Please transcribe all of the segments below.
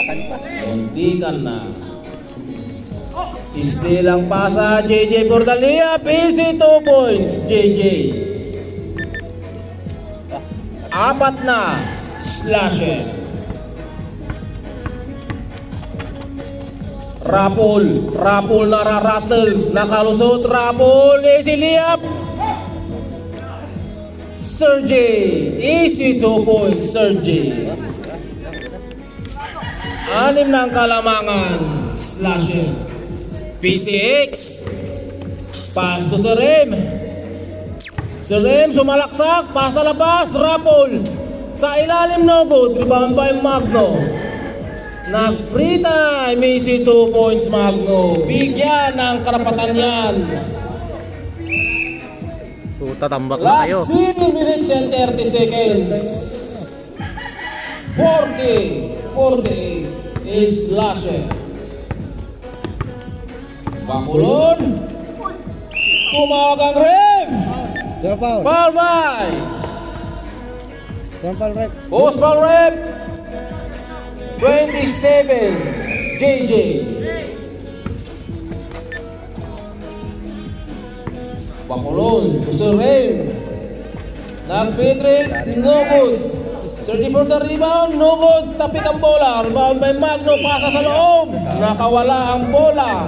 Muntikan na. Istilang pasa, JJ Bordalia, easy 2 points, JJ. Apat na, slasher. Rapol na rarattle, nakalusot, Rapol, easy liap. Sergey, easy 2 points, Sergey. 6 ng kalamangan, slasher. PCX, pass to Serem. Serem sumalaksak, pasa labas, Rapol. Sa ilalim no good, rebound by Magno. Nag-free time, easy 2 points Magno. Bigyan ng karapatan yan. Tatambak na kayo. Last 7 minutes and 30 seconds. 40 is Lasher. Bakulon. Tumawag ang ref. Foul by. Post foul ref. 27 JJ. Bakulon to Serem. Nag-penetrate, no good. 30 for the rebound, no good. Tapik ang bola, rebound by Magno, pasa sa loob. Nakawala ang bola.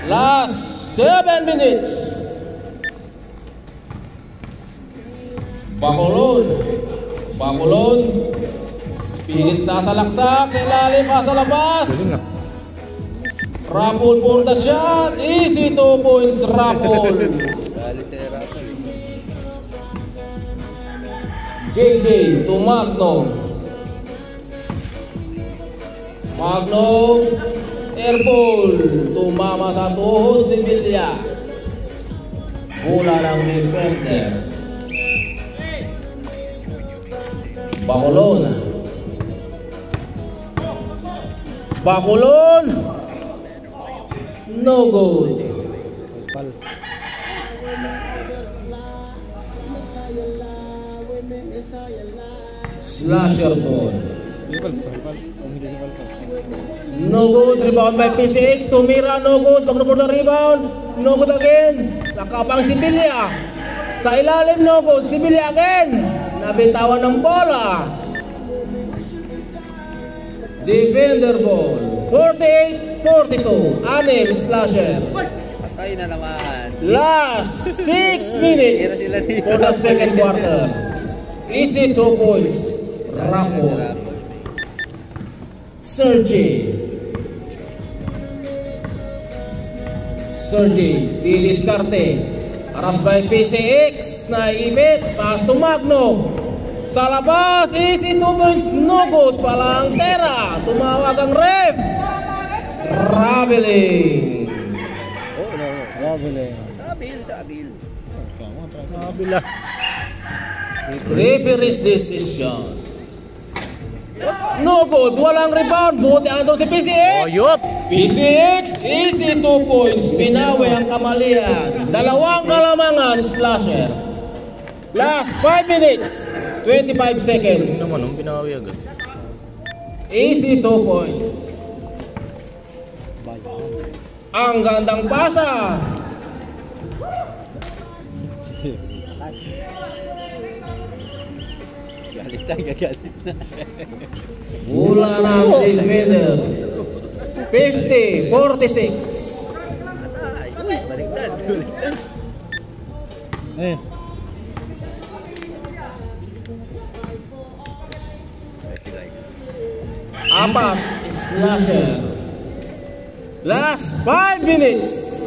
Last 7 minutes. Bakulon. Pilit sasalaksak, sa ilalim, pasa labas. Rapol for the shot, easy 2 points Rapol. JJ to Magno. Airball, tumama sa tuhod si Villa. Bola ng defender. Bakulon. No good. Slasher ball. No good. Rebound by PCX. Tumira. No good. Magno for the rebound. No good again. Nakapang si Villa. Sa ilalim. No good. Si Villa again. Nabitawan ng bola. Defender ball. 48-42. Anim Slasher. Patay na naman. Last 6 minutes for the second quarter. Easy 2 points. Rapol. Sergey, didiskarte. Aras by PCX. Naibit. Pass to Magno. Sa labas. Easy 2 points. No good. Palang tera. Tumawag ang ref. Traveling. Travel lang. Referee's decision. No good. Walang rebound. Buti andong si PCX. PCX. Easy 2 points. Pinawi ang kamalian. 2 kalamangan Slasher. Last 5 minutes 25 seconds. Naman ang pinawi agad. Easy 2 points. Ang gandang pasa. Galit na. Mula ng league middle. 50-46. Baliktad. Apat Slasher. Last 5 minutes.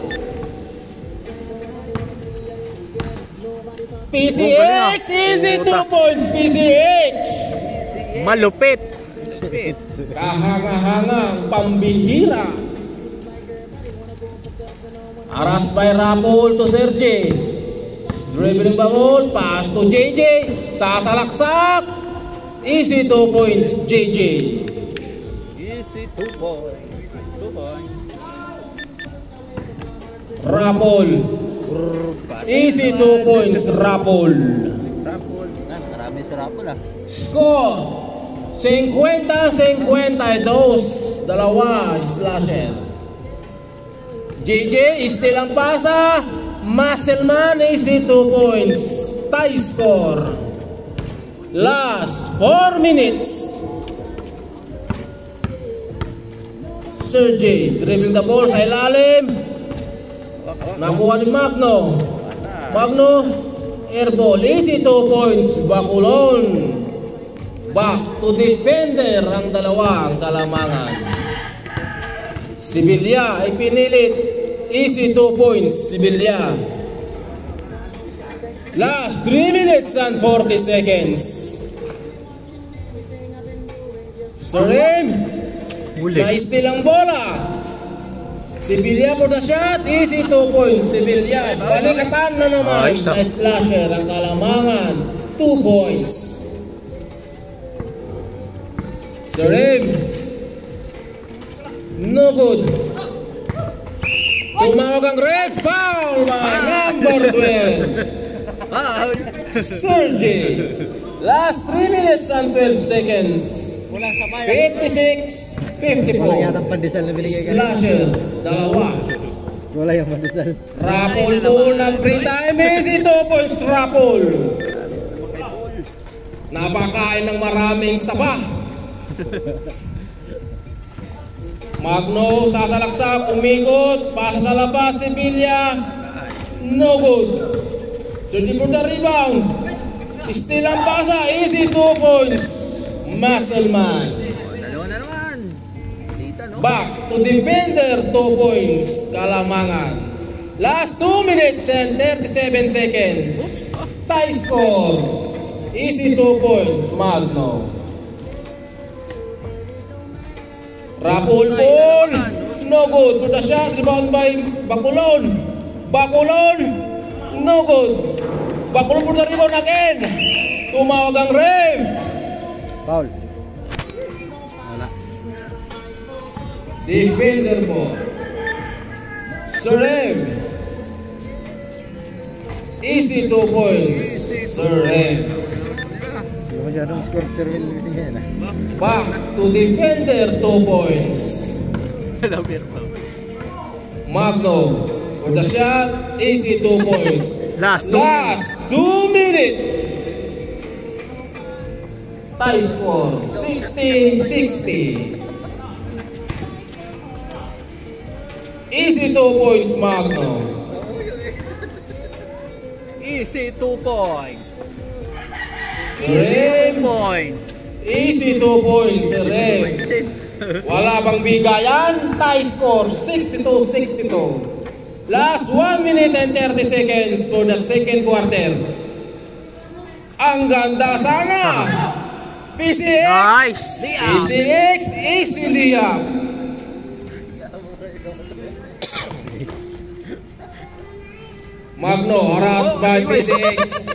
PCX. Easy 2 points. PCX. Malupit. Kahanga-hangang pambihira. Aras by Rapol to Sergey. Dribbling ball. Pass to JJ. Sasalaksak. Easy 2 points JJ. Easy 2 points. Rapol. Easy 2 points Rapol. Marami sa Rapol ah. Score 50-52, dalawa slasher. JJ, still ang pasa. Muscleman, easy 2 points. Tie score. Last 4 minutes. Sergey, dribbling the ball sa ilalim. Nakuha ni Magno. Magno, airball, easy 2 points. Bacolod. Back to defender ang dalawang kalamangan. Sibilya ay pinilit. Easy 2 points, Sibilya. Last 3 minutes and 40 seconds. Surim. Na-steal ang bola. Sibilya for the shot. Easy 2 points, Sibilya. Balikatan na naman sa slasher ang kalamangan. 2 points. Surim. No good. Tumawag ang red foul by number 12. Sergey. Last 3 minutes and 12 seconds. 56-54. Wala yatang pandesal na binigay ka. Slasher, dalawa. Wala yung pandesal. Rapol po ng free time. Easy 2 points, Rapol. Napakain ng maraming saba. Magno, sasalaksak, umikot, pasa sa labas, Sibilya. No good. Sergey for the rebound. Still ang pasa, easy 2 points. Muscleman. Dalawa na naman. Dita, no? Back to defender, 2 points. Kalamangan. Last 2 minutes and 37 seconds. Tie score. Easy 2 points, Magno. Rapol ball. No good. For the shot, rebound by Bacolod. Bacolod. No good. Bacolod for the rebound again. Tumawag ang ref. Foul. Defender po. Serem. Easy 2 points. Serem. Yung masyadong score sir will binigay na. Back to defender, 2 points. Magno for the shot, easy 2 points. Last 2 minutes. Tie score 60-60. Easy 2 points, Magno. Easy 2 points. Serem. 2 points. Easy 2 points, Serem. Wala bang bigayan? Tie score 62-62. Last 1 minute and 30 seconds for the second quarter. Ang ganda sana. PCX. Nice. PCX easy layup. Magno harassed by PCX.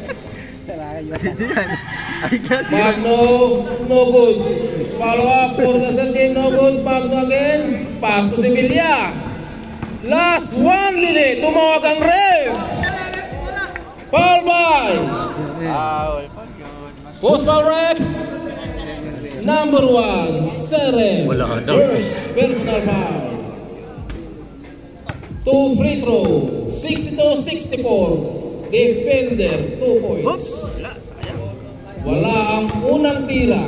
Magno, no good. Follow up for the Sergey, no good. Magno again. Pass to Sibilya. Last 1 minute. Tumawag ang ref. Foul by. Post foul ref. Number 1, Serem. Wala ka daw. First personal foul. 2 free throw. 62-64. Defender, 2 points. Wala ang unang tira.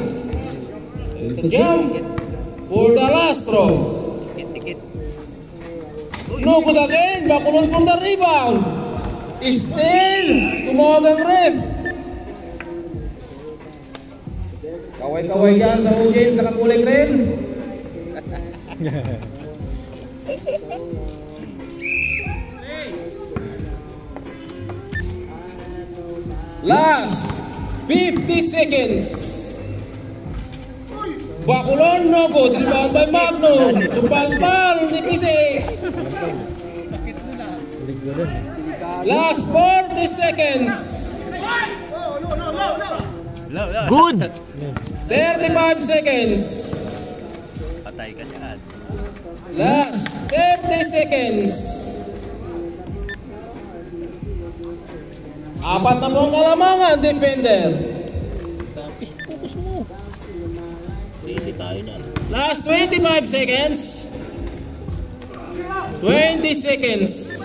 Ito jump for the last throw. No good again. Bacolod for the rebound. Still, tumawag ang ref. Kaway-kaway dyan sa audience, nakakulay rin. Last 50 seconds. Bacolod, no good. Rebound by Magno. Supal-pal ni P6. Last 40 seconds. Good. 35 seconds. Patay ka dyan. Last 30 seconds. Apat na pong kalamangan, defender. Last 25 seconds. 20 seconds.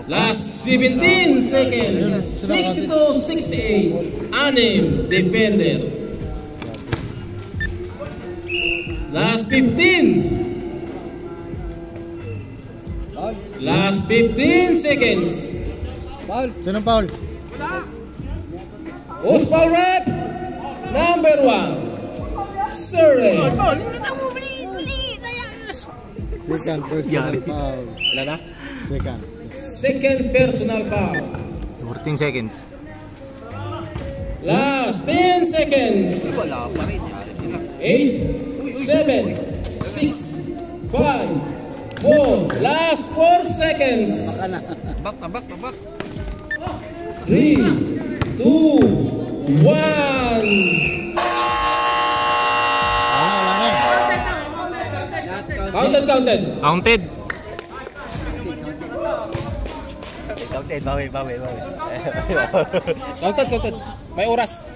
Last 17 seconds. 62-68. Anim defender. Last 15. Last 15 seconds. Foul. Sino foul? Who's foul rep? Number 1. Surrey. Second personal foul. Ilan na? Second. Second personal foul. 14 seconds. Last 10 seconds. Wala pa rin. Yari sila. 8, 7, 6, 5, 4. Last 4 seconds. Tabak, tabak, tabak. 3, 2, 1. Counted. Counted. Counted, bawi. Counted. May oras.